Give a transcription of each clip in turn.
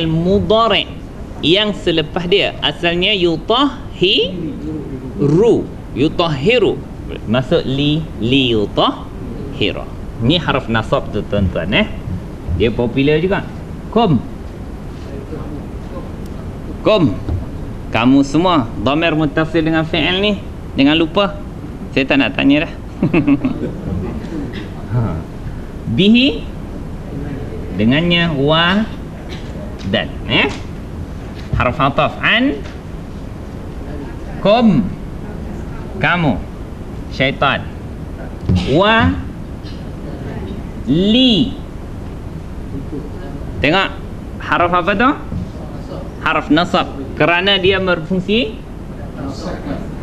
mudhari' yang selepas dia asalnya yutahhiru, masuk li yutahhiru. Ni harf nasab tu tuan-tuan, dia popular juga. Kum, kamu semua. Dhamir muttasil dengan fi'il ni jangan lupa. Saya tak nak tanya dah. Bihi dengannya, wa dan harf ataf. An, kum, kamu, syaitan. Wa, li. Tengok harf apa tu? Harf nasab, kerana dia berfungsi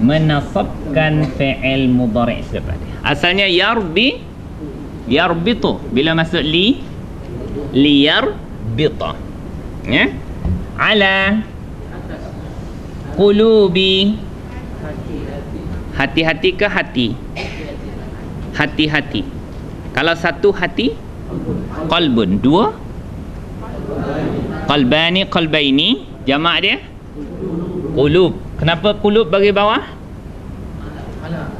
menasabkan fi'il mudhari' selepas dia. Asalnya yarbitu, bila masuk li yarbita, ala qulubi, hati-hati ke hati? Hati-hati. Kalau satu hati, qalbun. Dua, qalbani, qalbaini. Jamak dia qulub. Kenapa qulub bagi bawah?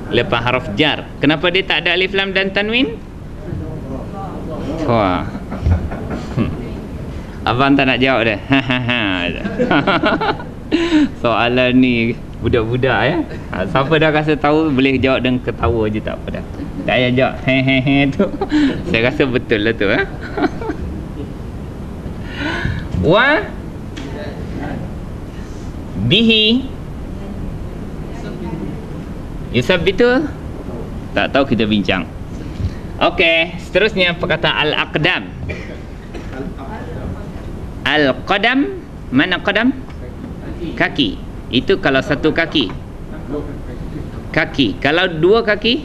Lepas harf jar. Kenapa dia tak ada alif lam dan tanwin? Wah. Abang tak nak jawab dah. Soalan ni budak-budak siapa dah rasa tahu boleh jawab dengan ketawa je, tak apa dah. Tak payah jawab tu. Saya rasa betul lah tu. Wa bihi yusabbitu. Tak tahu, kita bincang. Okey, seterusnya perkataan al-aqdam. Al-qadam, mana qadam? Kaki. Itu kalau satu kaki. Kaki. Kalau dua kaki,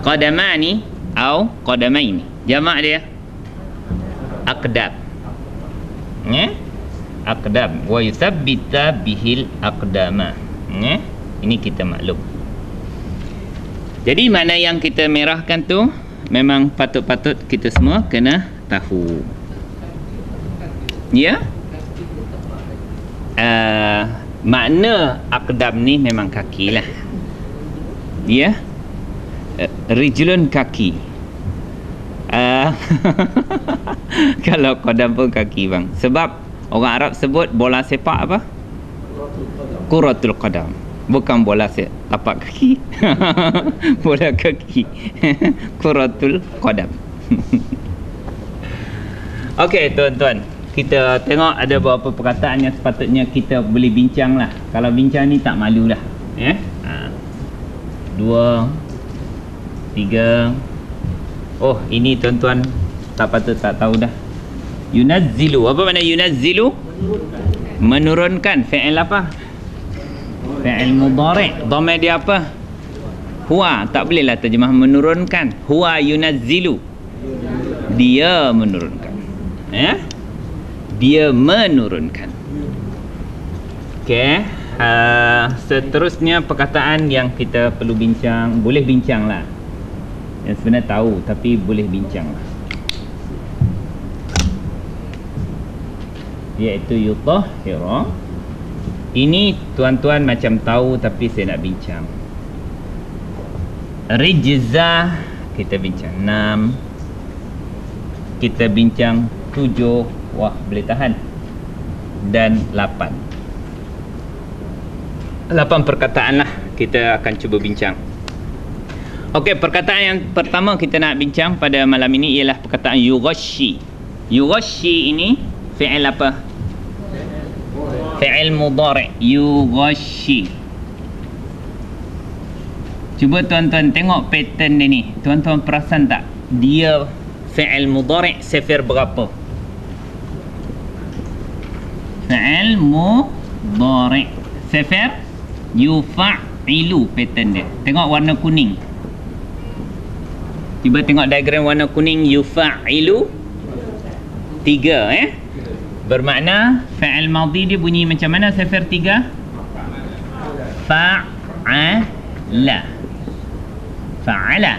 qadamani atau qadamaini. Jamak dia aqdam. Aqdam. Wa yusabbita bihil aqdama. Ini kita maklum. Jadi mana yang kita merahkan tu memang patut-patut kita semua kena tahu. Ya? Makna aqdam ni memang kaki lah. Ya? Rijlun kaki. Kalau qadam pun kaki bang. Sebab orang Arab sebut bola sepak apa? Quratul qadam. Bukan bola tapak kaki. Bola kaki. Quratul qadam. Okey tuan-tuan, kita tengok ada beberapa perkataan yang sepatutnya kita boleh bincang lah. Kalau bincang ni tak malu lah. 2 3. Oh, ini tuan-tuan tak patut tak tahu dah. Yunazzilu. Apa makna yunazzilu? Menurunkan. Fi'il apa? Fi'il mudhari'. Dhamir dia apa? Huwa. Tak bolehlah terjemah menurunkan. Huwa yunazzilu. Dia menurunkan. Dia menurunkan. Okey. Seterusnya perkataan yang kita perlu bincang. Boleh bincang lah. Yang sebenarnya tahu tapi boleh bincang lah. Iaitu yutahhiru. Ini tuan-tuan macam tahu tapi saya nak bincang. Rijzah kita bincang 6. Kita bincang 7. Wah, boleh tahan. Dan 8 perkataan lah kita akan cuba bincang. Okey, perkataan yang pertama kita nak bincang pada malam ini ialah perkataan yughashi. Yughashi ini fi'il apa? Fi'il mudhari'. Yughashi. Cuba tuan-tuan tengok pattern dia ni. Tuan-tuan perasan tak? Dia fi'il mudhari' sifir berapa? Fi'il mudhari' sifir yufa'ilu pattern dia. Tengok warna kuning. Cuba tengok diagram warna kuning. Yufa'ilu 3 bermakna fi'il madhi dia bunyi macam mana sifir 3? Fa'ala. Fa'ala.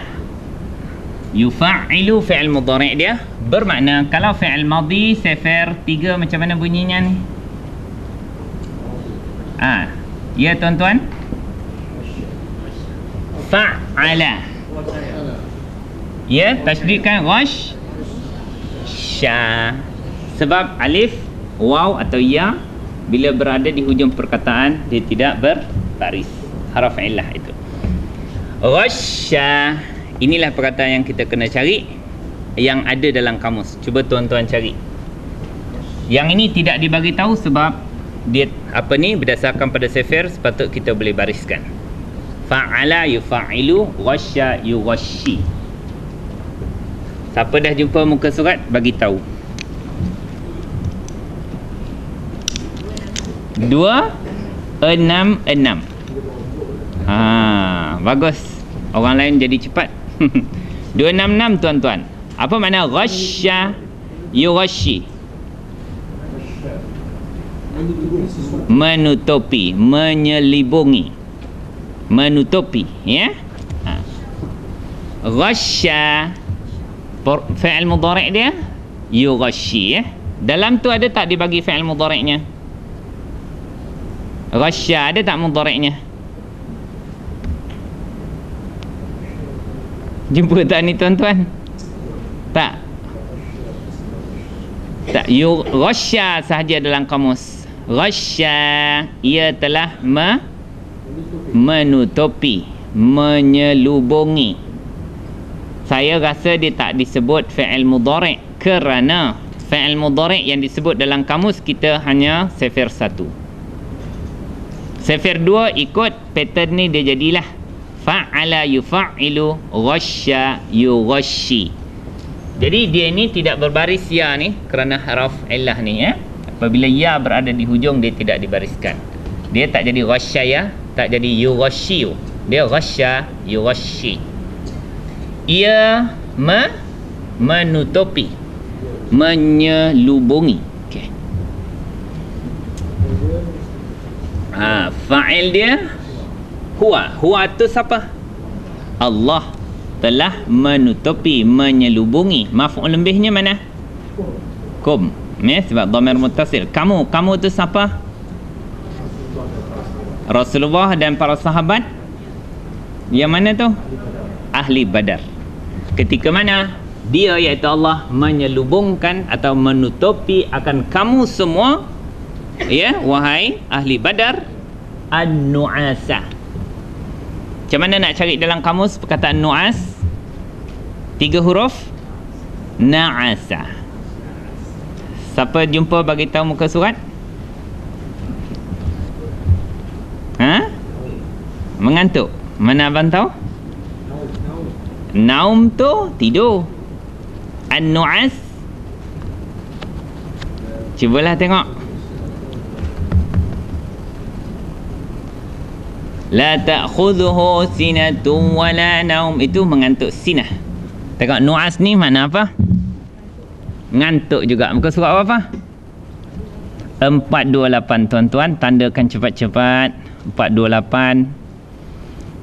Yufa'ilu fi'il mudhari' dia bermakna kalau fi'il madhi sifar 3 macam mana bunyinya ni? Ya tuan-tuan. Fa'ala. Ya, tasydid kan ghash sya. Sebab alif, waw atau ya bila berada di hujung perkataan dia tidak berbaris. Haraf illah itu. Ghasya. Inilah perkataan yang kita kena cari yang ada dalam kamus. Cuba tuan-tuan cari. Yang ini tidak dibagi tahu sebab dia berdasarkan pada sifir sepatut kita boleh bariskan. Fa'ala yufa'ilu, ghasya yughasyi. Siapa dah jumpa muka surat bagi tahu. 266. Bagus. Orang lain jadi cepat. 266 tuan-tuan. Apa makna ghasya yughasyi? Menutupi, menyelibungi, menutupi, ya. Ghasya fi'il mudhari' dia yughasyi, ya. Dalam tu ada tak dibagi fi'il mudhari'nya? Ghasya ada tak mudhari'nya? Jumpa tak ni tuan-tuan? Tak. Tak, ghasya sahaja dalam kamus. Ghasya, ia telah menutupi, menyelubungi. Saya rasa dia tak disebut fi'il mudhari' kerana fi'il mudhari' yang disebut dalam kamus kita hanya sifir 1. Sifir 2 ikut pattern ni dia jadilah fa'ala yufa'ilu, ghasya yughasyi. Jadi dia ni tidak berbaris ya ni kerana haraf illah ni, ya. Apabila ya berada di hujung dia tidak dibariskan. Dia tak jadi ghasyaya, tak jadi yughasyi. Dia ghasya yughasyi. Ia menutupi, menyelubungi. Okey. Fa'il dia huwa. Huwa tu siapa? Allah telah menutupi, menyelubungi. Maf'ul bihnya mana? Kum. Ya, sebab dhamir muttasil. Kamu tu siapa? Rasulullah dan para sahabat. Yang mana tu? Ahli Badar. Ketika mana dia iaitu Allah menyelubungkan atau menutupi akan kamu semua, ya, wahai ahli Badar, an-nu'asa. Macam mana nak cari dalam kamus perkataan nu'as? 3 huruf. Na'asa. Siapa jumpa bagi tahu muka surat? Mengantuk. Mana abang tahu? Naum tu tidur. An-nu'as, cubalah tengok. La ta'khudhuhu sinatun wala naum. Itu mengantuk, sinah. Tengok nu'as ni mana apa? Ngantuk juga. Muka surat apa? 428 tuan-tuan. Tandakan cepat-cepat. 428.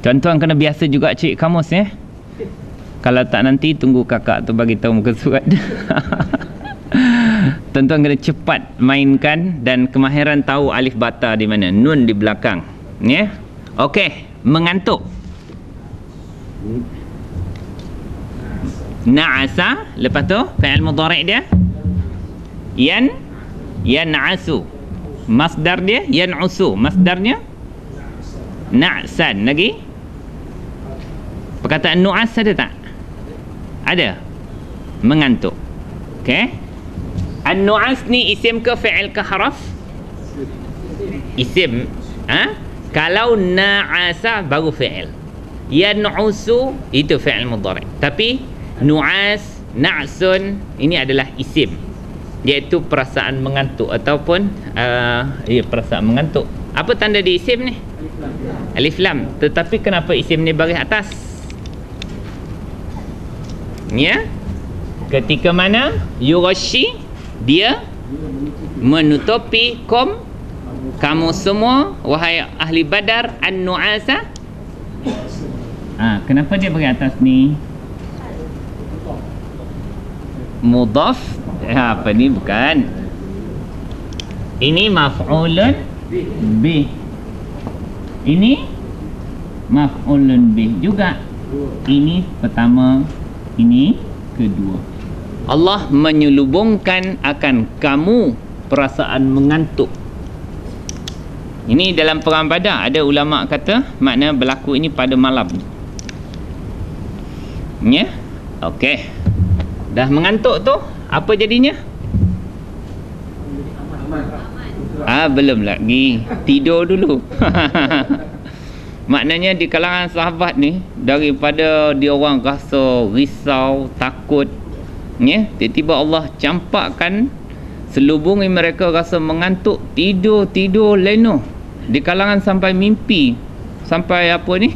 Tuan-tuan kena biasa juga cik kamus, ya. Kalau tak nanti tunggu kakak tu bagi tahu muka surat. Tuan-tuan kena cepat mainkan dan kemahiran tahu alif bata di mana, nun di belakang, ya. Okey, mengantuk. Na'asa, lepas tu fi'il mudhari' dia yan'asu. Masdar dia yan'usu. Masdarnya na'san. Lagi perkataan nu'as ada tak? Ada. Mengantuk. Okey. An-nu'as ni isim ke fi'il ke haraf? Isim. Kalau na'asa baru fi'il. Yan'usu itu fi'il mudhari'. Tapi nu'as, na'sun ini adalah isim, iaitu perasaan mengantuk ataupun perasaan mengantuk. Apa tanda di isim ni? Alif lam. Tetapi kenapa isim ni baris atas? Ya. Ketika mana yughasyi, dia menutupi kamu semua wahai ahli Badar, an-nu'asa. Kenapa dia baris atas ni? mudhaf. Apa ni? Bukan. Ini maf'ulun bih. Ini maf'ulun bih juga. Ini pertama, ini kedua. Allah menyelubungkan akan kamu perasaan mengantuk. Ini dalam perang Badar ada ulama kata makna berlaku ini pada malam. Ya. Okey. Dah mengantuk tu apa jadinya? Belum lagi. Tidur dulu. Maknanya di kalangan sahabat ni, daripada dia orang rasa risau, takut, ya, tiba-tiba Allah campakkan selubungi mereka rasa mengantuk, tidur leno. Di kalangan sampai mimpi. Sampai apa ni?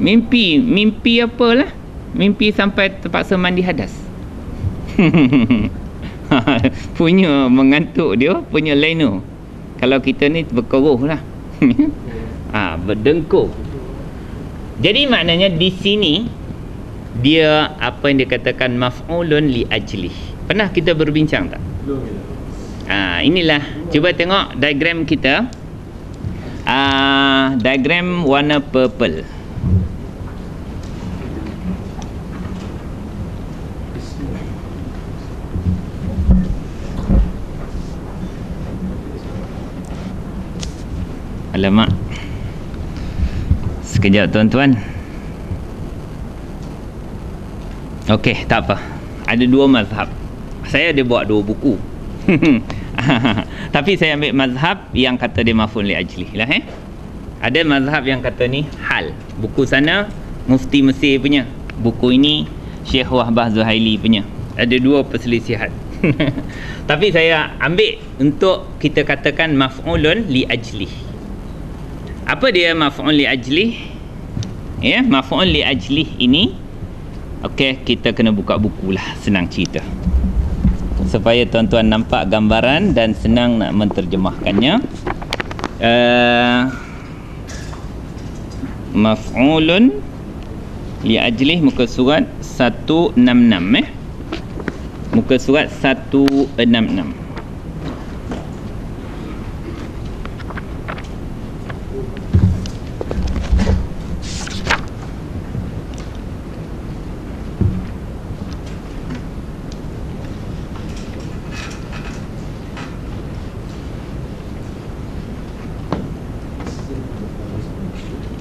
Mimpi apalah? Mimpi sampai terpaksa mandi hadas. Punya mengantuk dia, punya leno. Kalau kita ni berkeruh lah. Berdengkur. Jadi maknanya di sini dia apa yang dikatakan maf'ulun li ajlih. Pernah kita berbincang tak? Inilah, cuba tengok diagram kita. Diagram warna purple. Alamak. Sekejap tuan-tuan. Okey, tak apa. Ada dua mazhab. Saya ada buat dua buku. Tapi saya ambil mazhab yang kata dia maf'ul li ajlih lah. Ada mazhab yang kata ni hal. Buku sana Mufti Mesir punya. Buku ini Syekh Wahbah Zuhaili punya. Ada dua perselisihan. Tapi saya ambil untuk kita katakan maf'ulun li ajlih. Apa dia maf'ul li ajlih? Ya, maf'ul li ajlih ini, okey, kita kena buka buku lah, senang cerita. Supaya tuan-tuan nampak gambaran dan senang nak menterjemahkannya. Maf'ulun li ajlih, muka surat 166. Muka surat 166.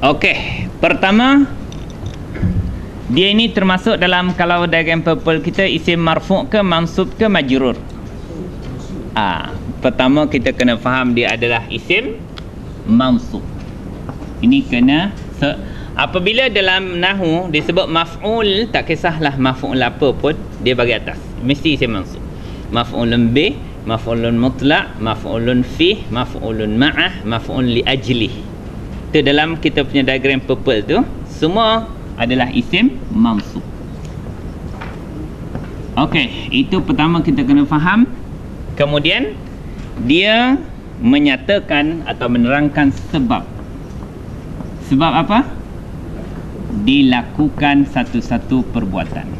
Okey, pertama dia ini termasuk dalam, kalau diagram purple kita, isim marfu' ke mansub ke majrur. Pertama kita kena faham dia adalah isim mansub. Ini kena apabila dalam nahwu disebut maf'ul, tak kisahlah maf'ul apa pun, dia bagi atas mesti isim mansub. Maf'ulun bih, maf'ulun mutlaq, maf'ulun fih, maf'ulun ma'ah, maf'ul li ajlih. Dalam kita punya diagram purple tu semua adalah isim mansub. Okey, itu pertama kita kena faham. Kemudian dia menyatakan atau menerangkan sebab. Sebab apa? Dilakukan satu-satu perbuatan.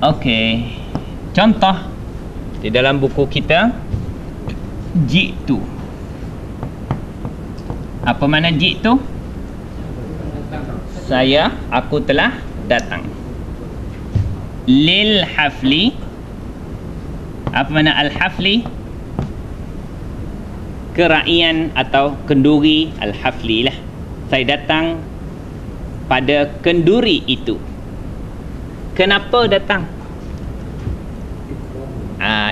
Okey, contoh di dalam buku kita, jitu. Apa makna jitu? Aku telah datang. Lil hafli. Apa makna al hafli? Keraian atau kenduri al hafli lah. Saya datang pada kenduri itu. Kenapa datang?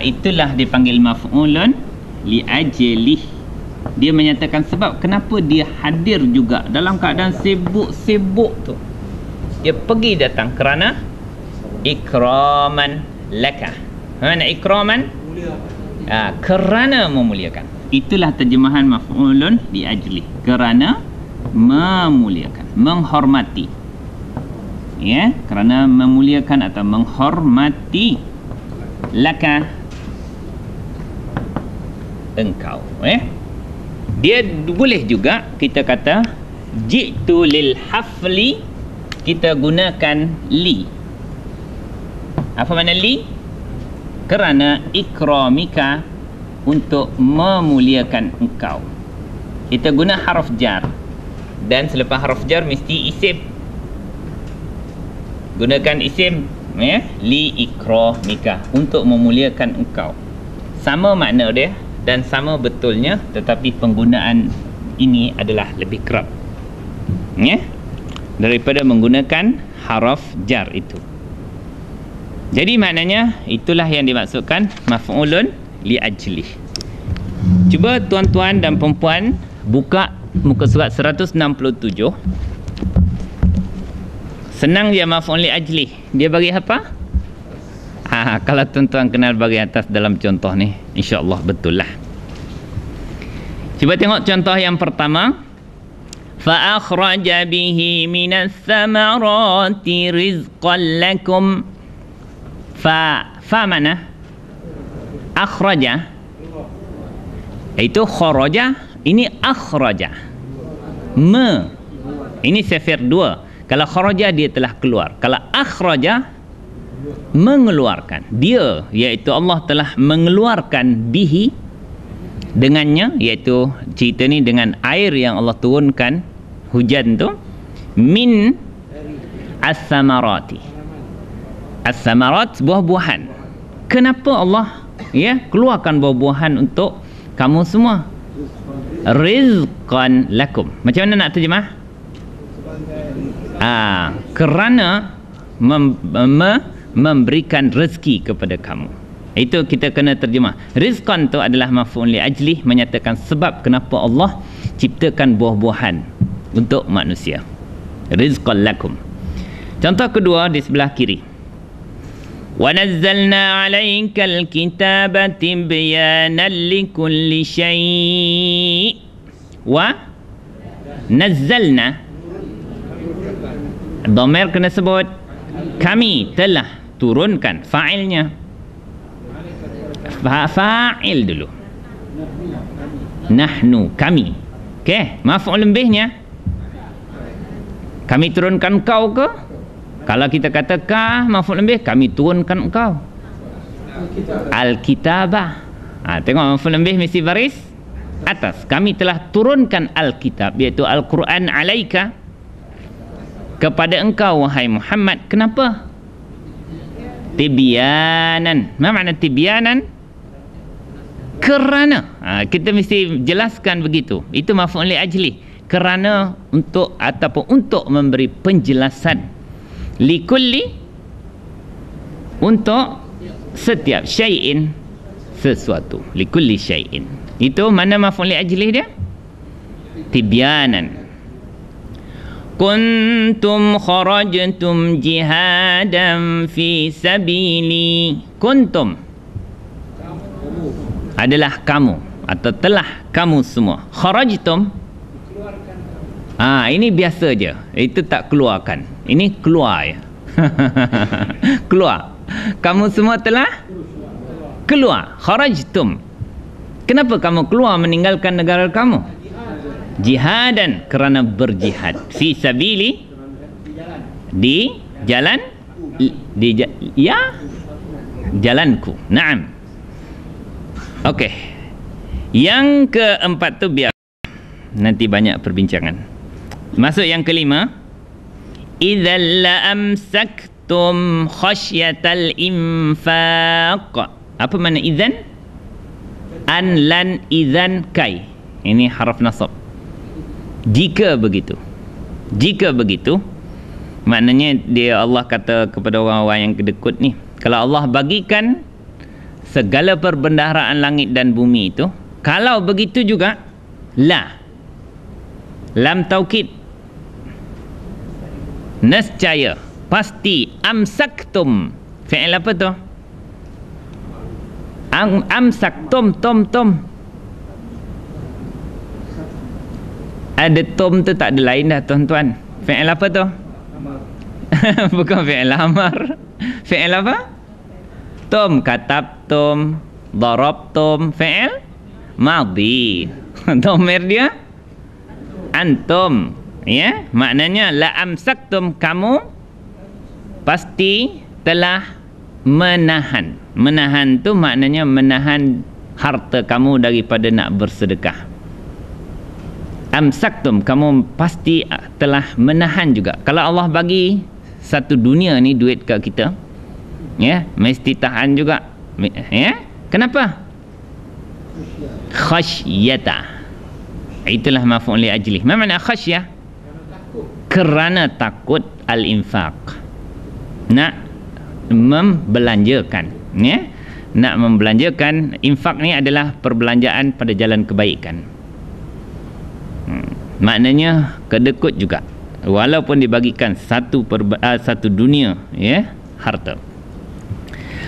Itulah dipanggil maf'ulun li ajlih. Dia menyatakan sebab kenapa dia hadir juga dalam keadaan sibuk-sibuk tu. Dia pergi datang kerana ikraman laka. Mana ikraman? Kerana memuliakan. Itulah terjemahan maf'ulun li ajlih. Kerana memuliakan, menghormati. Ya, kerana memuliakan atau menghormati laka, engkau. Dia boleh juga kita kata jitu lil hafli kita gunakan li. Apa makna li? Kerana ikramika, untuk memuliakan engkau. Kita guna harf jar, dan selepas harf jar mesti isim. Gunakan isim, ya, li ikramika, untuk memuliakan engkau. Sama makna dia dan sama betulnya, tetapi penggunaan ini adalah lebih kerap, ya, daripada menggunakan harf jar itu. Jadi maknanya itulah yang dimaksudkan maf'ulun li ajlih. Cuba tuan-tuan dan perempuan buka muka surat 167. Senang je maf'ul li ajlih. Dia bagi apa? Kalau tuan-tuan kenal bahagian atas dalam contoh ni, insya-Allah betul lah. Cuba tengok contoh yang pertama. Fa akhraja bihi minas samarati rizqan lakum. Fa mana? Akhraja. Itu kharaja, ini akhraja. Ini sifir 2. Kalau kharaja dia telah keluar. Kalau akhraja mengeluarkan. Dia, iaitu Allah telah mengeluarkan bihi, dengannya, iaitu cerita ni dengan air yang Allah turunkan, hujan tu, min as-samarati. As-samarat, buah-buahan. Kenapa Allah keluarkan buah-buahan untuk kamu semua? Rizqan lakum. Macam mana nak terjemah? Kerana memberikan rezeki kepada kamu. Itu kita kena terjemah. Rizqan tu adalah maf'ul li ajlih, menyatakan sebab kenapa Allah ciptakan buah-buahan untuk manusia. Rizqan lakum. Contoh kedua di sebelah kiri. وَنَزَّلْنَا عَلَيْكَ الْكِتَابَ تِبْيَانًا لِكُلِّ شَيْءٍ وَنَزَّلْنَا. Dhamir kena sebut. Kami telah turunkan. Fa'ilnya. Fa'il dulu. Nahnu, kami. Okey, maf'ul bihnya. Kami turunkan kau ke? Kalau kita kata ka, maf'ul bih, kami turunkan engkau. Al-kitabah. Tengok maf'ul bih mesti baris atas. Kami telah turunkan al-kitab, iaitu Al-Quran alaika, kepada engkau wahai Muhammad. Kenapa? Tibyanan. Apa makna tibyanan? Kerana. Kita mesti jelaskan begitu. Itu maf'ul li ajli. Kerana, untuk, ataupun untuk memberi penjelasan. Likulli, untuk setiap syai'in, sesuatu. Likulli syai'in. Itu mana maf'ul li ajlih dia? Tibyanan. Kuntum kharajtum jihadan fi sabili. Kuntum adalah kamu, atau telah kamu semua. Kharajtum, ini biasa je. Itu tak keluarkan. Ini keluar ya. Keluar. Kamu semua telah keluar. Kharajtum. Kenapa kamu keluar meninggalkan negara kamu? Jihadan, kerana berjihad. Fi sabili, di jalan, jalanku. Naam. Okey. Yang keempat tu biar nanti banyak perbincangan. Masuk yang kelima. Idzal la amsaktum khasyatal infaq. Apa makna idzan? An, lan, idzan, kai. Ini haraf nasab. Jika begitu. Jika begitu, maknanya dia, Allah kata kepada orang-orang yang kedekut ni, kalau Allah bagikan segala perbendaharaan langit dan bumi itu, kalau begitu juga, la, lam taukid, nescaya, pasti, amsaktum. Fi'il apa tu? Amsaktum, tom. Ada tom tu tak ada lain dah tuan-tuan. Fi'il apa tu? Bukan fi'il amar. Fi'il apa? Tom, katabtum, darabtum. Fi'il madhi. Dhamir dia antum. Ya, maknanya la amsaktum, kamu pasti telah menahan. Menahan tu maknanya menahan harta kamu daripada nak bersedekah. Amsaktum, kamu pasti telah menahan juga. Kalau Allah bagi satu dunia ni duit kat kita, ya, mesti tahan juga. Ya, kenapa? Khasyata. Itulah maf'ul li ajlih. Apa makna khasyah? Kerana takut, al-infaq, nak membelanjakan, ya, nak membelanjakan. Infak ni adalah perbelanjaan pada jalan kebaikan. Maknanya kedekut juga, walaupun dibagikan satu dunia, ya, harta.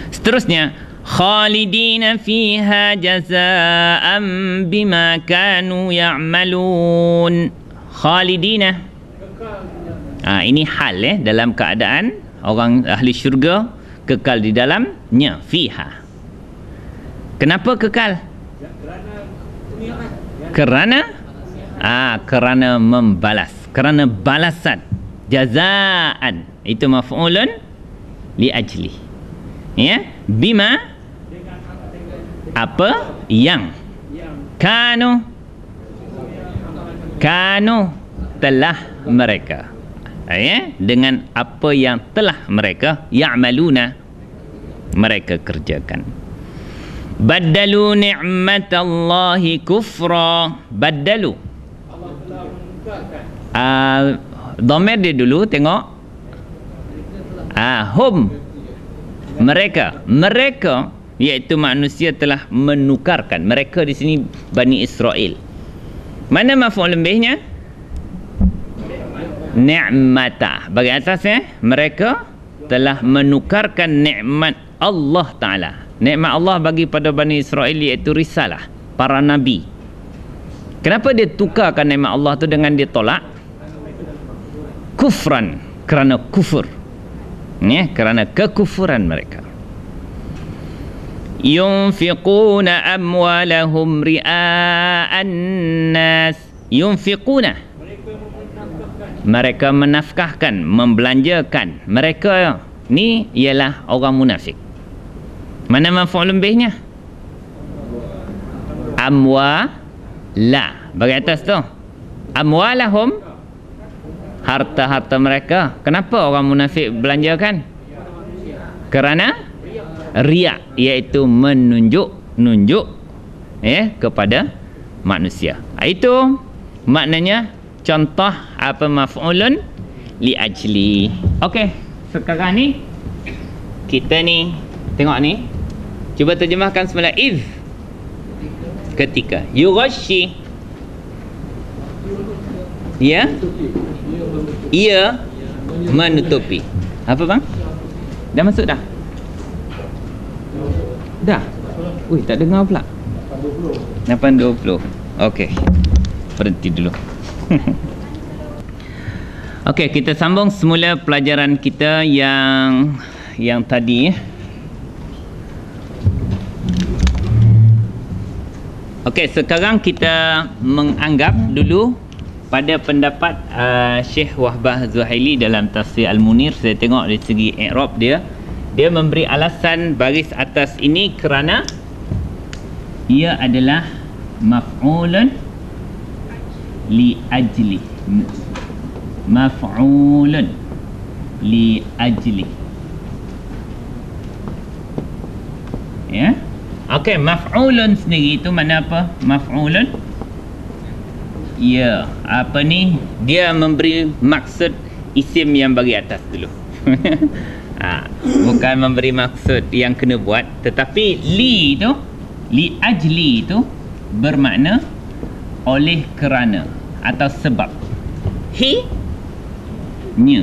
Seterusnya, khalidina fiha jazaa'an bima kanu ya'malun. Khalidina, ini hal, dalam keadaan orang ahli syurga kekal di dalamnya. Fiha, kenapa kekal? Kerana membalas, kerana balasan. Jazaan itu maf'ulun li ajli, ya. Bima, apa yang, kanu telah mereka, ya, dengan apa yang telah mereka, ya'maluna, mereka kerjakan. Baddalu ni'matallahi kufra. Baddalu, dhamir dia dulu, tengok. Hum, mereka iaitu manusia telah menukarkan. Mereka di sini Bani Israel. Mana maf'ul bihnya? Ni'mata. Bagi atas, mereka telah menukarkan nikmat Allah Ta'ala. Nikmat Allah bagi pada Bani Israel iaitu risalah, para nabi. Kenapa dia tukarkan nikmat Allah tu dengan dia tolak? Kufran, kerana kufur, ya, kerana kekufuran mereka. Yunfiquna amwalahum ria'an nas. Yunfiquna, mereka menafkahkan, membelanjakan. Mereka ni ialah orang munafik. Mana maf'ul bihnya? Amwala, bagi atas tu. Amwalahum, harta-harta mereka. Kenapa orang munafik belanjakan? Kerana riak, iaitu menunjuk, ya, kepada manusia. Itu maknanya contoh apa maf'ulun li ajli. Okey, sekarang ni kita ni tengok ni, cuba terjemahkan semula. Iz, ketika. Yughashi, ya, ia menutupi. Apa bang? Dah masuk dah? Dah? Ui, tak dengar pula. 8.20. Okey, berhenti dulu. Okey, kita sambung semula pelajaran kita yang tadi. Okey, sekarang kita menganggap dulu pada pendapat Syekh Wahbah Zuhaili dalam Tafsir Al-Munir. Saya tengok dari segi i'rab dia memberi alasan baris atas ini kerana ia adalah maf'ulun li ajli. Maf'ulun li ajli, ya. Okey, maf'ulun sendiri itu mana apa? Maf'ulun, ya, apa ni, dia memberi maksud isim yang bagi atas dulu. Bukan memberi maksud yang kena buat, tetapi li tu, li ajli itu bermakna oleh kerana atau sebab. Hi, nya.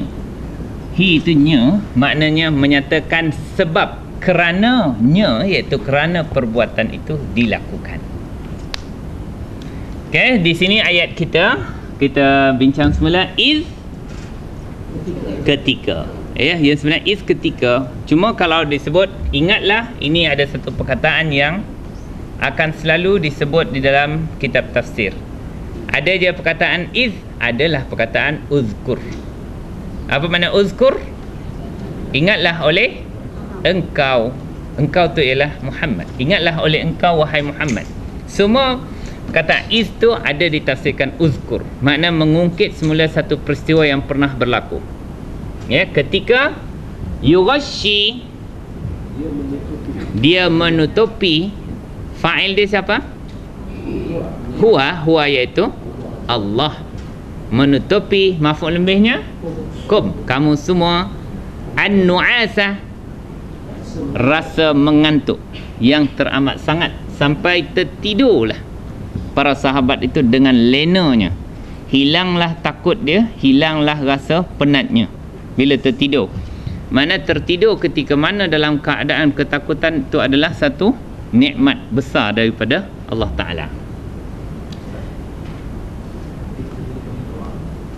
Hi itu nya, maknanya menyatakan sebab, kerananya, iaitu kerana perbuatan itu dilakukan. Okey, di sini ayat kita bincang semula iz, ketika. Ya, yang sebenarnya is ketika. Cuma kalau disebut, ingatlah ini ada satu perkataan yang akan selalu disebut di dalam kitab tafsir. Ada je perkataan iz, adalah perkataan uzkur. Apa makna uzkur? Ingatlah oleh engkau. Engkau tu ialah Muhammad. Ingatlah oleh engkau wahai Muhammad. Semua kata iz tu ada ditafsirkan uzkur. Makna mengungkit semula satu peristiwa yang pernah berlaku. Ya, ketika yughashi, dia menutupi. Fa'il dia siapa? Huwa iaitu Allah. Menutupi, maf'ul bihnya kum, kamu semua. An-nu'asa, rasa mengantuk yang teramat sangat, sampai tertidurlah para sahabat itu dengan lenanya. Hilanglah takut dia, hilanglah rasa penatnya bila tertidur. Mana tertidur ketika mana dalam keadaan ketakutan, itu adalah satu nikmat besar daripada Allah Ta'ala.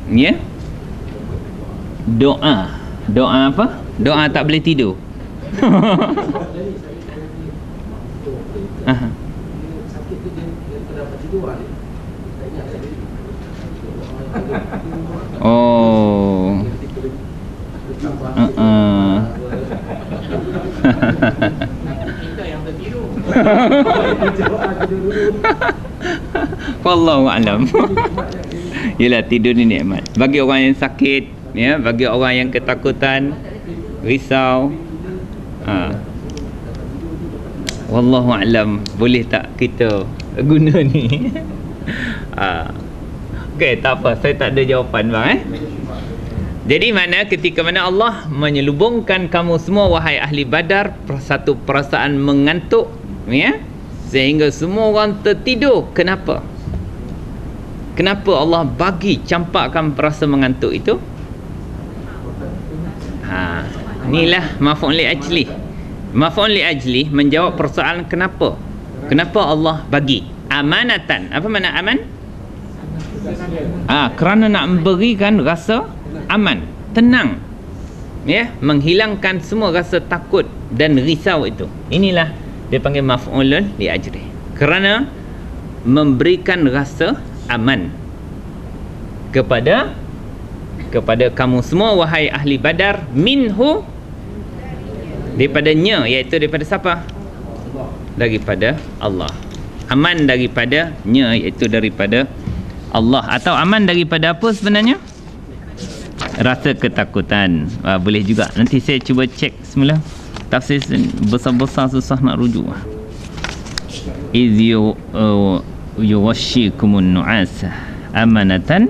Ya, doa apa? Doa tak boleh tidur. Aha. Oh. Wallahu a'lam. Yalah, tidur ni nikmat bagi orang yang sakit, ya, bagi orang yang ketakutan, risau. Wallahu a'lam, boleh tak kita guna ni? Okey, tak apa, saya tak ada jawapan bang. Jadi mana ketika mana Allah menyelubungkan kamu semua wahai ahli Badar satu perasaan mengantuk, ya, sehingga semua orang tertidur. Kenapa? Kenapa Allah bagi campakkan perasa mengantuk itu? Inilah maf'ul li ajli. Maf'ul li ajli menjawab persoalan kenapa. Kenapa Allah bagi amanatan? Apa makna aman? Kerana nak memberikan rasa aman, tenang, ya, menghilangkan semua rasa takut dan risau itu. Inilah dia panggil maf'ulun li ajri. Kerana memberikan rasa aman kepada kamu semua wahai ahli Badar, minhu, daripadanya, iaitu daripada siapa? Daripada Allah. Aman daripadanya, iaitu daripada Allah. Atau aman daripada apa sebenarnya? Rasa ketakutan. Boleh juga. Nanti saya cuba cek semula. Tafsir besar-besar susah nak rujuk. Iz yughashikumun nu'asa amanatan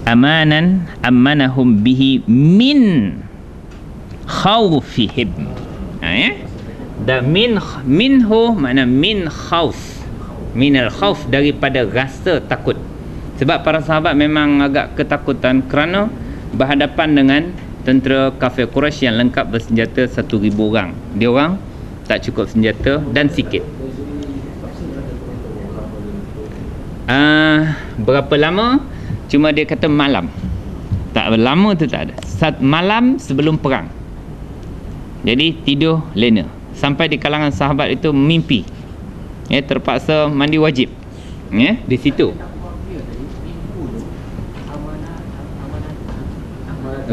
amanan amanahum bihi min khawfihim. Ya? Dan minhu makna min khawf, minal khawf, daripada rasa takut. Sebab para sahabat memang agak ketakutan kerana berhadapan dengan tentera kafir Quraisy yang lengkap bersenjata 1,000 orang. Dia orang tak cukup senjata dan sikit. Berapa lama? Cuma dia kata malam. Tak lama tu tak ada. Malam sebelum perang. Jadi tidur lena. Sampai di kalangan sahabat itu mimpi, ya, terpaksa mandi wajib, ya, di situ.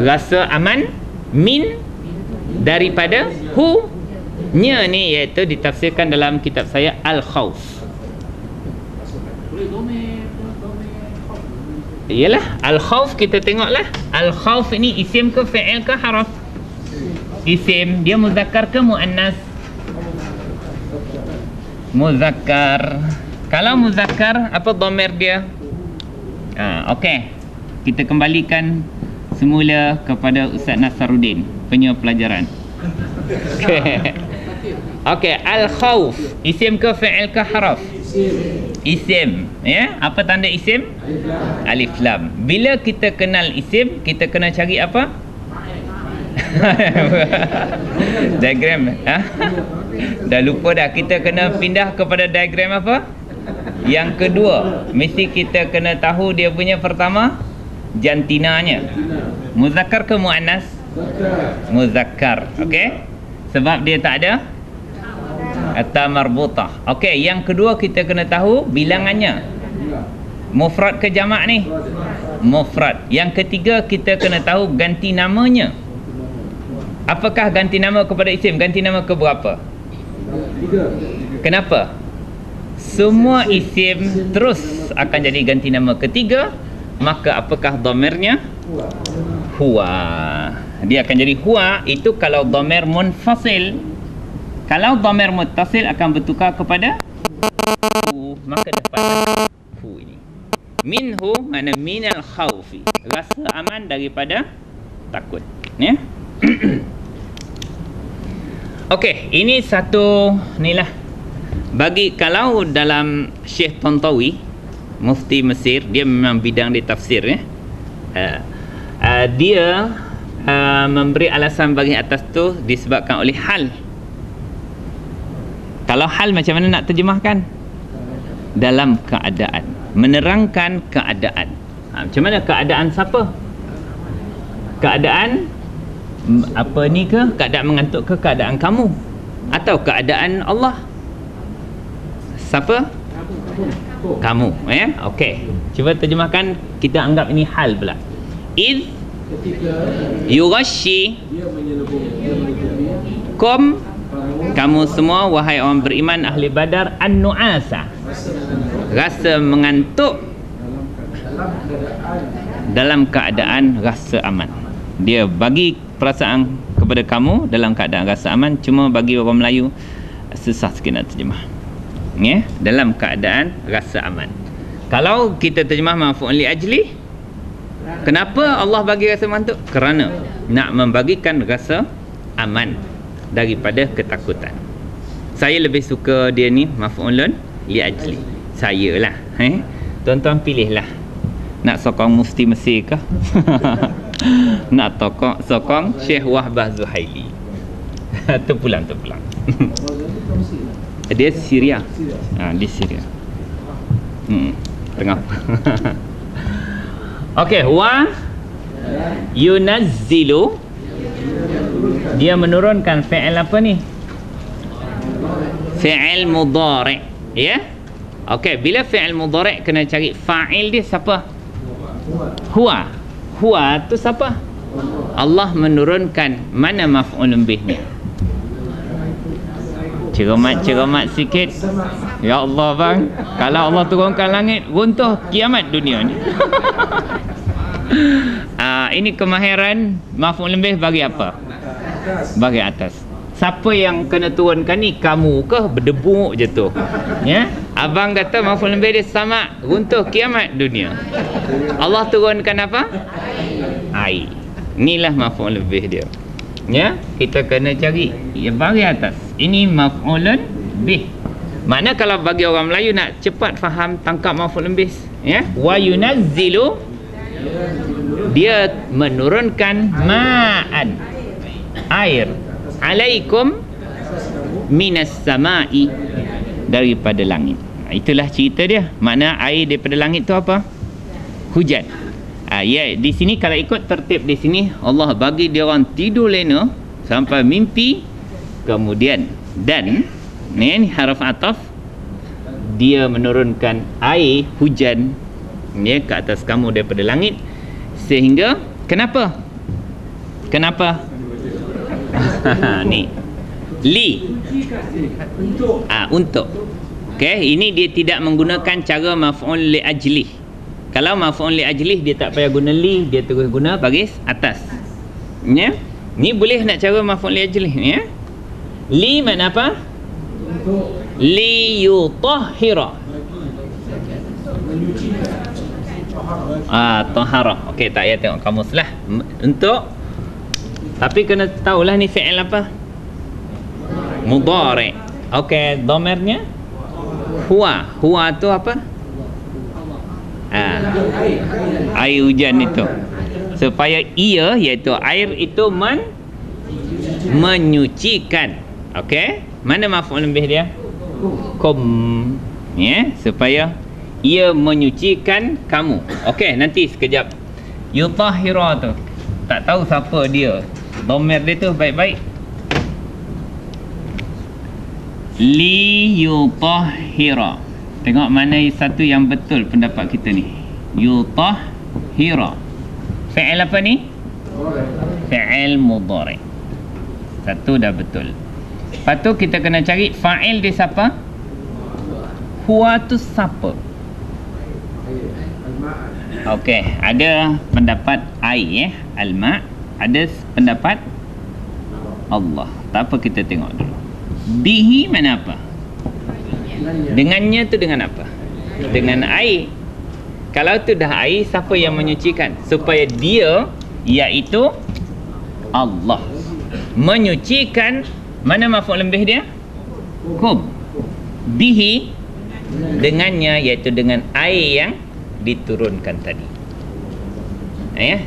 Rasa aman min daripada hu nya ni, iaitu ditafsirkan dalam kitab saya al-khawf. Yalah, al-khawf kita tengoklah. Al-khawf ini isim ke fi'il ke haraf? Isim. Dia muzakkar ke muannas? Muzakkar. Kalau muzakkar, apa dhamir dia? Okey. Kita kembalikan semula kepada Ustaz Nasaruddin punya pelajaran. Okey, al-khawf isim ke fi'il ke haraf? Isim, ya. Apa tanda isim? Alif lam. Bila kita kenal isim, kita kena cari apa? Diagram. Dah lupa dah. Kita kena pindah kepada diagram apa? Yang kedua. Mesti kita kena tahu dia punya pertama jantinanya. Muzakkar ke muannas? Muzakkar. Okey. Sebab dia tak ada Atau marbutah. Okey, yang kedua kita kena tahu bilangannya. Mufrad ke jamak ni? Mufrad. Yang ketiga kita kena tahu ganti namanya. Apakah ganti nama kepada isim? Ganti nama ke berapa? 3. Kenapa? Semua isim terus akan jadi ganti nama ketiga. Maka apakah dhamirnya? Huwa. Dia akan jadi huwa. Itu kalau dhamir munfasil. Kalau dhamir muttasil akan bertukar kepada hu. Maka dapatlah hu ini. Minhu mana minal khawfi, rasa aman daripada takut, ya. Okey, ini satu nilah. Bagi kalau dalam Syekh Tantawi, mufti Mesir, dia memang bidang di tafsir, ya. Dia memberi alasan bagi atas tu disebabkan oleh hal. Kalau hal macam mana nak terjemahkan? Dalam keadaan, menerangkan keadaan. Macam mana keadaan siapa? Keadaan apa ni ke? Keadaan mengantuk ke keadaan kamu? Atau keadaan Allah? Siapa? Kamu, ya? Okey. Cuba terjemahkan, kita anggap ini hal pula. Id yughashi kum, kamu semua wahai orang beriman ahli Badar, an-nu'asa, rasa mengantuk dalam keadaan rasa aman. Dia bagi perasaan kepada kamu dalam keadaan rasa aman. Cuma bagi orang Melayu susah sikit nak terjemah, ya? Dalam keadaan rasa aman. Kalau kita terjemah maf'ul li ajli, kenapa Allah bagi rasa mengantuk? Kerana nak membagikan rasa aman daripada ketakutan. Saya lebih suka dia ni maf'ulun li ajli. Saya lah, tuan-tuan pilihlah. Nak sokong mufti Mesir ke? Nak sokong Syekh Wahbah Zuhaili? Terpulang. Dia Syria. Di Syria. Tengah. Okey, wa yunazzilu, dia menurunkan fi'il apa ni? Fi'il mudhari', ya? Okey, bila fi'il mudhari' kena cari fa'il dia siapa? Huwa. Huwa tu siapa? Allah menurunkan. Mana maf'ulun bihnya? Ceromat sikit. Ya Allah bang, kalau Allah turunkan langit, runtuh kiamat dunia ni. Ini kemahiran maf'ulun bih bagi apa? Bagi atas. Siapa yang kena turunkan ni? Kamu ke? Berdebu je tu, ya? Abang kata maf'ulun bih dia sama, runtuh kiamat dunia. Allah turunkan apa? Air. Inilah maf'ulun bih dia, ya. Kita kena cari yang bagi atas. Ini maf'ulun bih. Makna kalau bagi orang Melayu nak cepat faham, tangkap maf'ulun bih, ya. Wa yunazzilu, dia menurunkan ma'an, air, alaikum minas sama'i, daripada langit. Itulah cerita dia. Makna air daripada langit tu apa? Hujan. Ya, di sini kalau ikut tertib di sini, Allah bagi dia orang tidur lena sampai mimpi, kemudian dan ni haraf ataf, dia menurunkan air hujan, ya, ke atas kamu daripada langit. Sehingga kenapa ni li, untuk. Okey, ini dia tidak menggunakan cara maf'ul li ajli. Kalau maf'ul li ajli dia tak payah guna li, dia terus guna baris atas, ya. Ni boleh nak cara maf'ul li ajli, ya. Li makna apa? Li yutahhira. Tahara. Okey, tak payah tengok kamus lah. Untuk, tapi kena tahulah ni fi'il apa? Mudhari'. Okey, dhamirnya huwa. Huwa tu apa? Air hujan itu. Supaya ia, iaitu air itu menyucikan. Okey, mana maf'ul bih dia? Kum, ya, supaya ia menyucikan kamu. Okey, nanti sekejap. Yutahhira tu tak tahu siapa dia. Dhamir dia tu baik-baik. Liyutahhira. Tengok mana satu yang betul pendapat kita ni. Yutahhira. Fi'il apa ni? Fi'il mudhari'. Satu dah betul. Lepas tu kita kena cari fa'il dia siapa? Huwa tu siapa? Okey, ada pendapat air al-ma', ada pendapat Allah. Tak apa, kita tengok dulu. Bihi mana apa? Dengannya tu dengan apa? Dengan air. Kalau tu dah air, siapa yang menyucikan? Supaya dia, iaitu Allah, menyucikan. Mana maf'ul lebih dia? Kum. Bihi, dengannya, iaitu dengan air yang diturunkan tadi.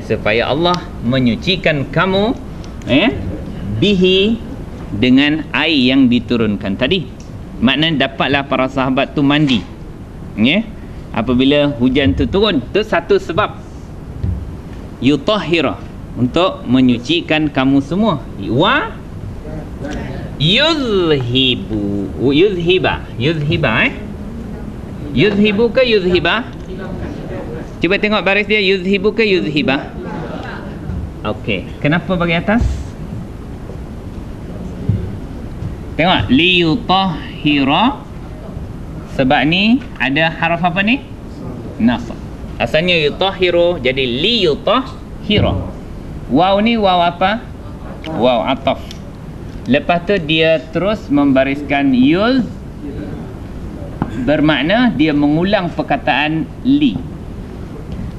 Supaya Allah menyucikan kamu, bihi, dengan air yang diturunkan tadi. Maknanya dapatlah para sahabat tu mandi, apabila hujan tu turun. Tu satu sebab. Yutahhira, untuk menyucikan kamu semua. Wa yuzhibu. Yuzhiba. Yuzhibu ke yuzhiba? Cuba tengok baris dia. Yuzhibu ke yuzhiba? Okey. Kenapa bagi atas? Tengok. Liyutahhira. Sebab ni ada haraf apa ni? Nasab. Asalnya yutahhiru, jadi liyutahhira. Waw ni waw apa? Waw ataf. Lepas tu dia terus membariskan yuz, bermakna dia mengulang perkataan li,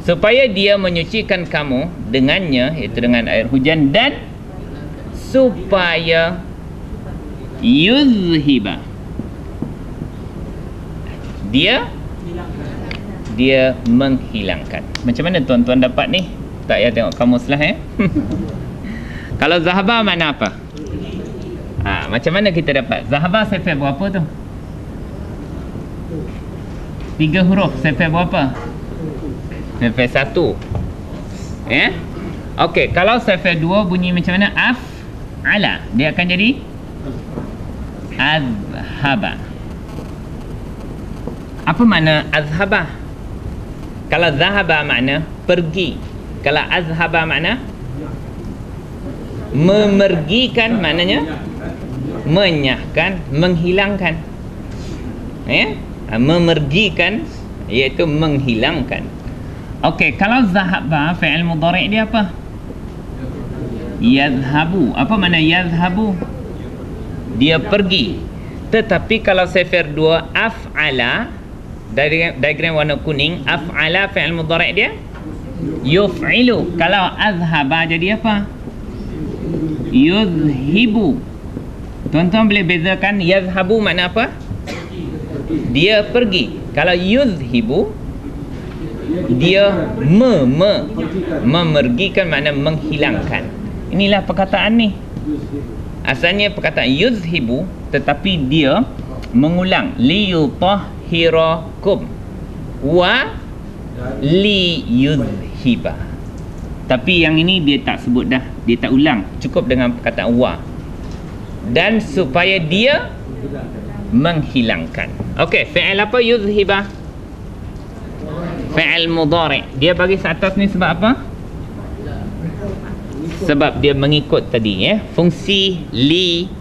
supaya dia menyucikan kamu dengannya, iaitu dengan air hujan, dan supaya yuzhiba, dia menghilangkan. Macam mana tuan-tuan dapat ni? Tak payah tengok kamus lah. Kalau zahaba mana apa? Macam mana kita dapat? Zahaba sifat berapa tu? 3 huruf. Sifat berapa? Sifat 1. Okey, kalau sifat 2 bunyi macam mana? Af'ala. Dia akan jadi azhaba. Apa makna azhaba? Kalau zahaba makna pergi. Kalau azhaba makna memergikan, maknanya menyahkan, menghilangkan. Memergikan, iaitu menghilangkan. Okey, kalau zahaba fi'il mudhari' dia apa? Yazhabu. Apa makna yazhabu? Dia pergi. Tetapi kalau sifar 2 af'ala, diagram warna kuning, af'ala fi'il mudhari' dia yuf'ilu. Kalau azhaba jadi apa? Yuzhibu. Tuan-tuan boleh bezakan yazhabu makna apa? Dia pergi. Kalau yuzhibu, dia memergikan, makna menghilangkan. Inilah perkataan ni. Asalnya perkataan yuzhibu, tetapi dia mengulang liyutahhirakum wa liyuzhiba. Tapi yang ini dia tak sebut dah, dia tak ulang, cukup dengan perkataan wa, dan supaya dia menghilangkan. Okey, fi'il apa yuzhiba? Fi'il mudhari'. Dia bagi atas ni sebab apa? Sebab dia mengikut tadi, fungsi li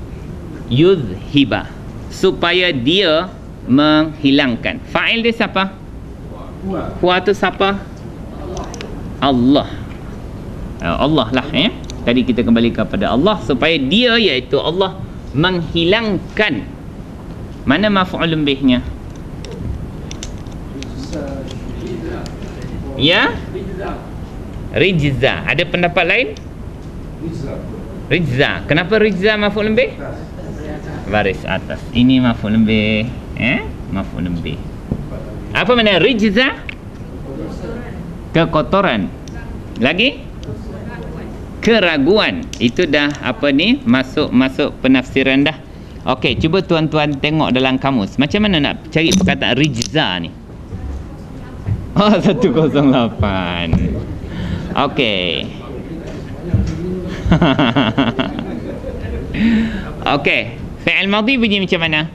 yuzhiba, supaya dia menghilangkan. Fa'il dia siapa? Huwa tu siapa? Allah. Allah lah. Tadi kita kembali kepada Allah, supaya dia, iaitu Allah, menghilangkan. Mana maf'ul bihnya? Ya? Rijza. Ada pendapat lain? Rijza. Kenapa rijza maf'ul bih? Baris atas. Ini maf'ul bih. Maf'ul bih. Apa makna rijza? Kekotoran. Lagi? Keraguan. Itu dah apa ni? Masuk penafsiran dah. Okey, cuba tuan-tuan tengok dalam kamus. Macam mana nak cari perkataan rijza ni? 108. Okey. Okey. Fi'il madhi bunyi macam mana?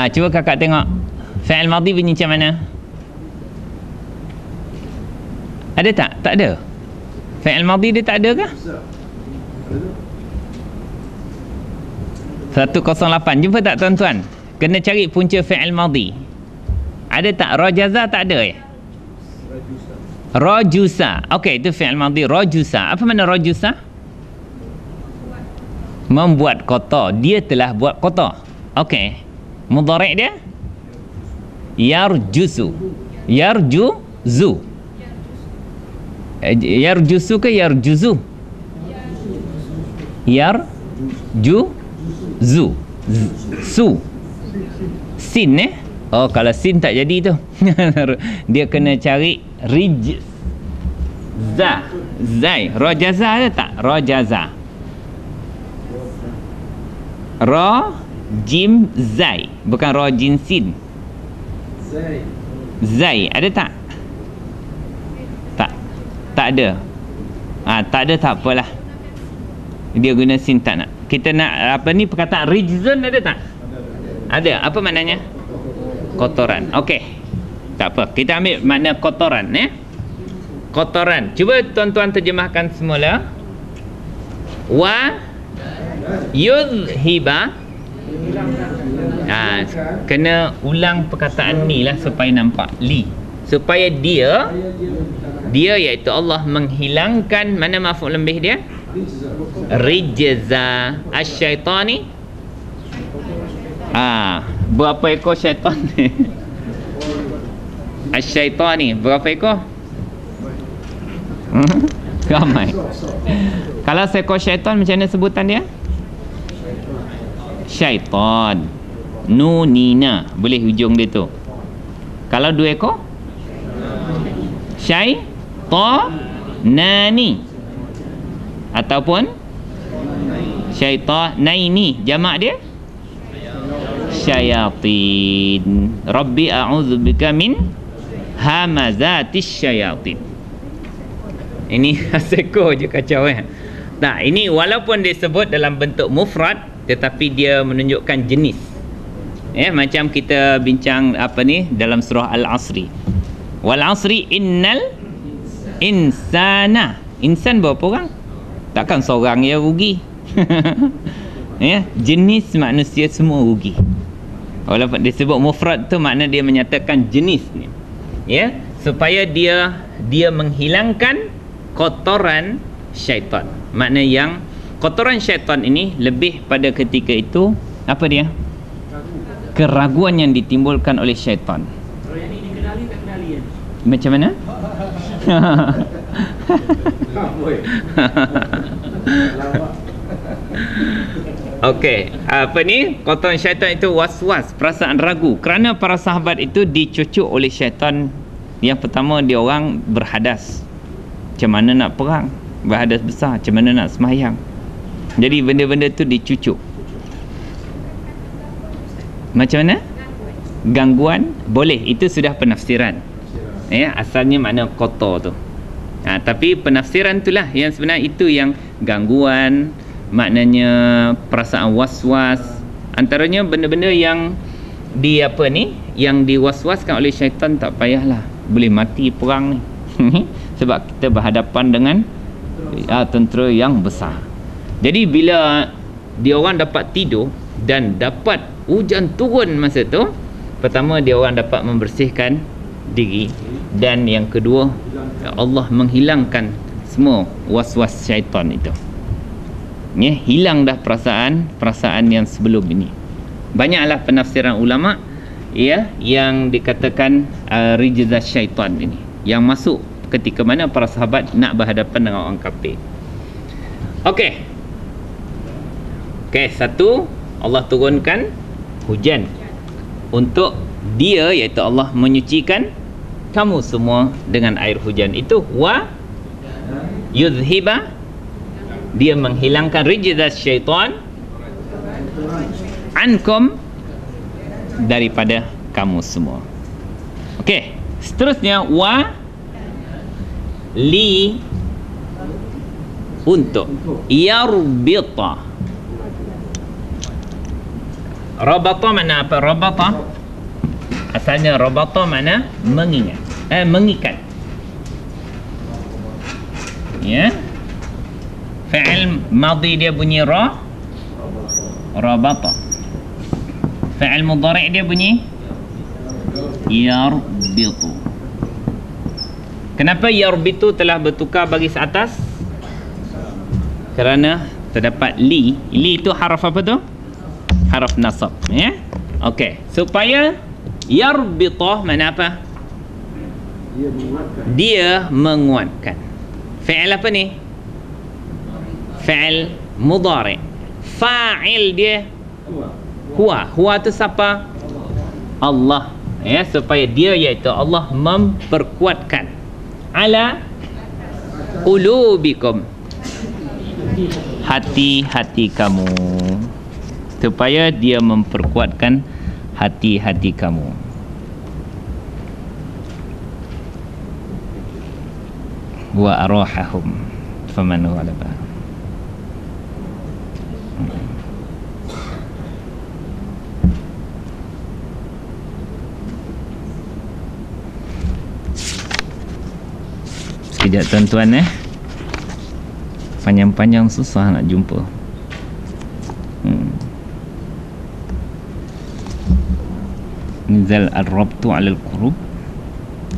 Cuba kakak tengok fi'il madhi bunyi macam mana? Ada tak? Tak ada. Fi'il madhi dia tak ada ke? 108. Jumpa tak tuan-tuan? Kena cari punca fi'il madhi. Ada tak? Rajaza tak ada ya? Rajusa. Okey, itu fi'il madhi. Rajusa. Apa makna rajusa? Membuat kotor. Dia telah buat kotor. Okey. Mudhari' dia? Yarjusu. Yarjuzu. Yarjusu ke yarjuzu? Yarjuzu. Su. Sin Oh, kalau sin tak jadi tu. Dia kena cari rijz. Za. Zai. Rajaza ada tak? Rajaza. Ra jim zai. Bukan ra jim sin. Zai. Ada tak? Tak ada. Tak ada tak apalah. Dia guna sin tak nak. Kita nak apa ni perkataan rijzun ada tak? Ada. Apa maknanya? Kotoran. Okey. Tak apa. Kita ambil makna kotoran kotoran. Cuba tuan-tuan terjemahkan semula. Wa yudhiba. Kena ulang perkataan ni lah supaya nampak. Supaya dia iaitu Allah menghilangkan, mana maf'ul lebih dia? Rijza asyaitani. Berapa ekor syaitan ni? Asyaitani berapa ekor? Ramai. Kalau seekor syaitan macam mana sebutan dia? Syaitan. Nunina. Boleh hujung dia tu. Kalau 2 ekor? Syaitanani. Ataupun Syaitanaini. Jamak dia? Syayatin. Rabbi a'udzubika min hamazatis syayatin. Ini seko je kacau Nah, ini walaupun disebut dalam bentuk mufrad, tetapi dia menunjukkan jenis. Macam kita bincang apa ni dalam surah Al-Asri. Wal asri innal insana. Insan berapa orang? Takkan seorang yang rugi. Jenis manusia semua rugi. Walaupun disebut mufrad tu makna dia menyatakan jenis ni. Supaya dia menghilangkan kotoran syaitan. Makna yang kotoran syaitan ini lebih pada ketika itu apa dia? Keraguan yang ditimbulkan oleh syaitan. Macam mana? Okey, apa ni? Kotoran syaitan itu was-was, perasaan ragu. Kerana para sahabat itu dicucuk oleh syaitan. Yang pertama, dia orang berhadas. Macam mana nak perang? Berhadas besar. Macam mana nak sembahyang? Jadi benda-benda tu dicucuk. Macam mana? Gangguan? Boleh. Itu sudah penafsiran. Asalnya makna kotor tu. Tapi penafsiran itulah yang sebenarnya itu yang gangguan, maknanya perasaan was-was. Antaranya benda-benda yang yang diwaswaskan oleh syaitan, tak payahlah, boleh mati perang ni. Sebab kita berhadapan dengan tentera yang besar. Jadi bila dia orang dapat tidur dan dapat hujan turun masa tu, pertama dia orang dapat membersihkan diri, dan yang kedua Allah menghilangkan semua was-was syaitan itu. Hilang dah perasaan yang sebelum ini. Banyaklah penafsiran ulama yang dikatakan rijzah syaitan ini, yang masuk ketika mana para sahabat nak berhadapan dengan orang kafir. Okey, satu, Allah turunkan hujan untuk dia, iaitu Allah menyucikan kamu semua dengan air hujan itu. Wa yudhiba, dia menghilangkan rijzah syaitan ankum, daripada kamu semua. Okey, seterusnya wa li, untuk, yarbita. Rabata mana apa? Rabata asalnya rabata mana mengingat, mengikat. Ya. Fi'il madhi dia bunyi rabata. Fi'il mudhari' dia bunyi yarbitu. Kenapa yarbitu telah bertukar baris atas? Kerana terdapat li. Li itu haraf apa tu? Haraf nasab, ya. Okey, supaya yarbitah mana apa? Dia menguatkan. Fi'il apa ni? Fi'il mudhari'. Fa'il dia huwa. Huwa tu siapa? Allah. Ya, supaya dia iaitu Allah memperkuatkan ala qulubikum, hati-hati kamu, supaya dia memperkuatkan hati-hati kamu. Wa arahahum faman ghalaba. Sekejap tuan-tuan, panjang-panjang susah nak jumpa. Nizal ar-rabtu 'ala al-qurub.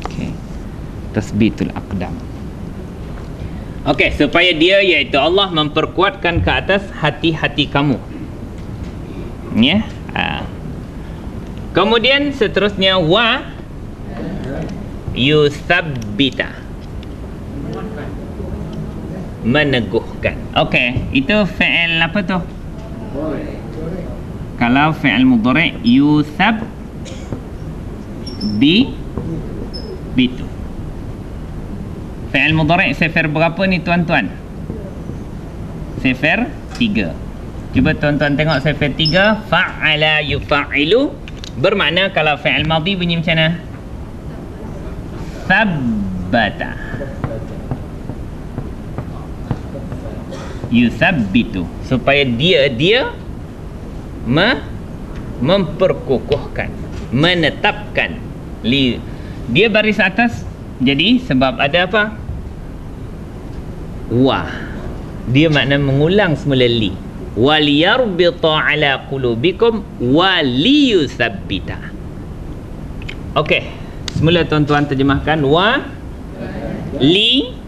Okey. Tasbitul aqdam. Okey, supaya dia iaitu Allah memperkuatkan ke atas hati-hati kamu. Ya. Kemudian seterusnya wa yusabbita, meneguhkan. Okey, itu fi'il apa tu? Kalau fi'il mudhari' yusab bitu. Fi'il mudhari' sifar berapa ni tuan-tuan? Sifar 3. Cuba tuan-tuan tengok sifar 3. Fa'ala yufa'ilu bermakna kalau fi'il madhi bunyi macam mana? Sabbata. Yusabbitu, supaya dia memperkukuhkan, menetapkan. Dia baris atas, jadi sebab ada apa? Wa. Dia makna mengulang semula li. Waliyarbita ala qulubikum waliyusabbita. Okey, semula tuan-tuan terjemahkan. Wa li,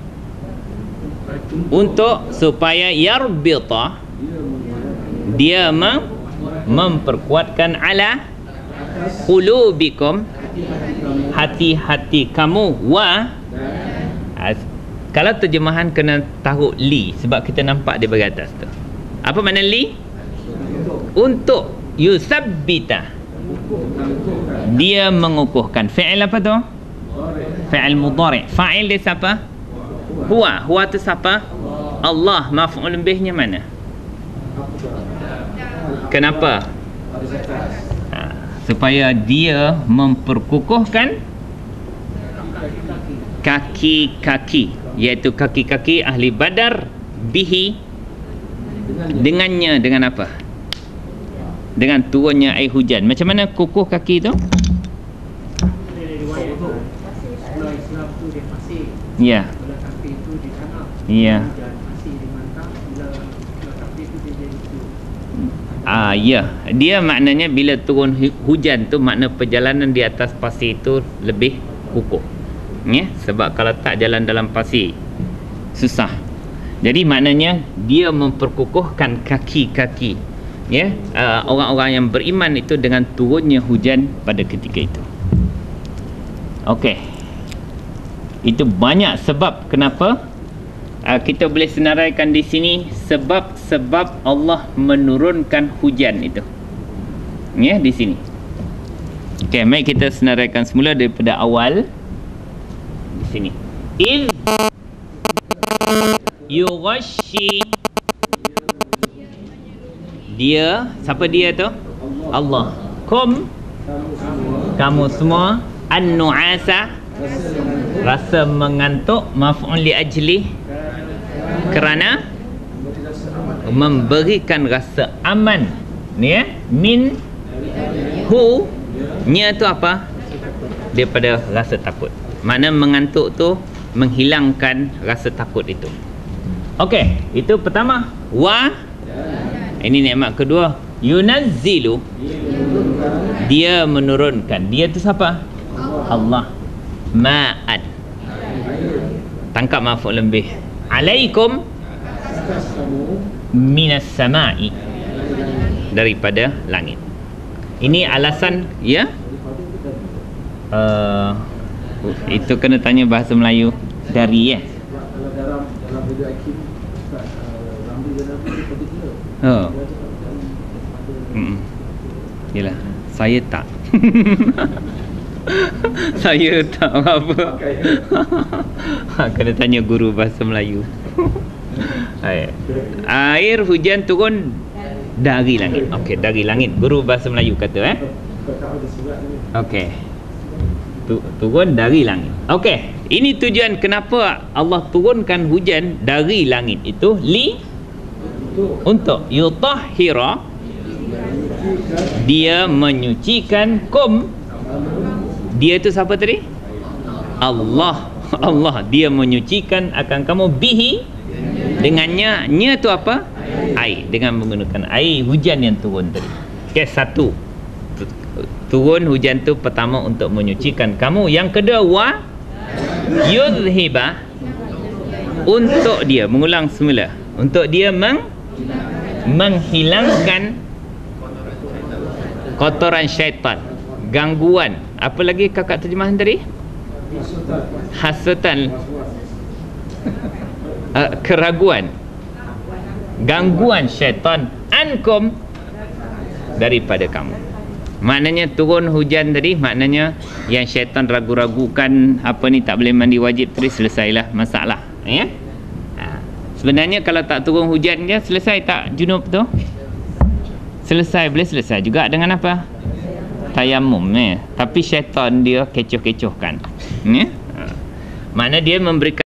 untuk supaya yarbita, dia memperkuatkan ala qulubikum, hati-hati kamu. Wa, kalau terjemahan kena taruh li, sebab kita nampak dia bagi atas tu. Apa makna li? Untuk. Yusabbita, dia mengukuhkan. Fi'il apa tu? Fi'il mudhari'. Fa'il dia siapa? Huwa. Huwa tu siapa? Allah. Maf'ul bihnya mana? Kenapa? Supaya dia memperkukuhkan kaki-kaki, iaitu kaki-kaki ahli Badar, bihi, dengannya. Dengan apa? Dengan turunnya air hujan. Macam mana kukuh kaki tu? Ya. Ya. Ya. Dia maknanya bila turun hujan tu, makna perjalanan di atas pasir itu lebih kukuh. Ya, sebab kalau tak jalan dalam pasir susah. Jadi maknanya dia memperkukuhkan kaki-kaki, ya, orang-orang yang beriman itu dengan turunnya hujan pada ketika itu. Okey. Itu banyak sebab kenapa kita boleh senaraikan di sini, sebab-sebab Allah menurunkan hujan itu. Ya, di sini. Okey, mari kita senaraikan semula daripada awal. Di sini. Iz yughashi, dia, siapa dia tu? Allah. Kum, kamu semua, an-nu'asa, rasa mengantuk, maf'ul li ajli, kerana memberikan rasa aman, ni ya, min Hu nya tu apa? Daripada rasa takut. Mana mengantuk tu menghilangkan rasa takut itu. Okey, itu pertama. Wa, ini nikmat kedua. Yunazzilu, dia menurunkan. Dia tu siapa? Allah. Ma'an, tangkap maf'ul lebih. Alaikum minas sama'i, daripada langit. Ini alasan ya. Itu kena tanya bahasa Melayu dari ya. Kalau dalam video Akim Ramli dan Nabi seperti itu. Oh. Yalah, saya tak. Saya tak apa. Kena tanya guru bahasa Melayu. Air hujan turun dari langit. Okey, dari langit. Guru bahasa Melayu kata okey. Turun dari langit. Okey, ini tujuan kenapa Allah turunkan hujan dari langit itu untuk yutahhira, dia menyucikan dia tu siapa tadi? Allah. Allah, dia menyucikan akan kamu bihi, dengannya. Nya tu apa? Air, dengan menggunakan air hujan yang turun tadi. Okey, satu, turun hujan tu pertama untuk menyucikan kamu. Yang kedua, wa yudhiba, untuk dia, mengulang semula, untuk dia menghilangkan kotoran syaitan, gangguan. Apa lagi kakak terjemahan tadi? Hasutan, keraguan, gangguan syaitan, ankum, daripada kamu. Maknanya turun hujan tadi, maknanya yang syaitan ragu-ragukan apa ni tak boleh mandi wajib tadi, selesailah masalah ya. Sebenarnya kalau tak turun hujan dia selesai tak junub tu? Selesai, boleh selesai juga dengan apa? Tayamum ya. Tapi syaitan dia kecoh-kecohkan ya. Makna dia memberikan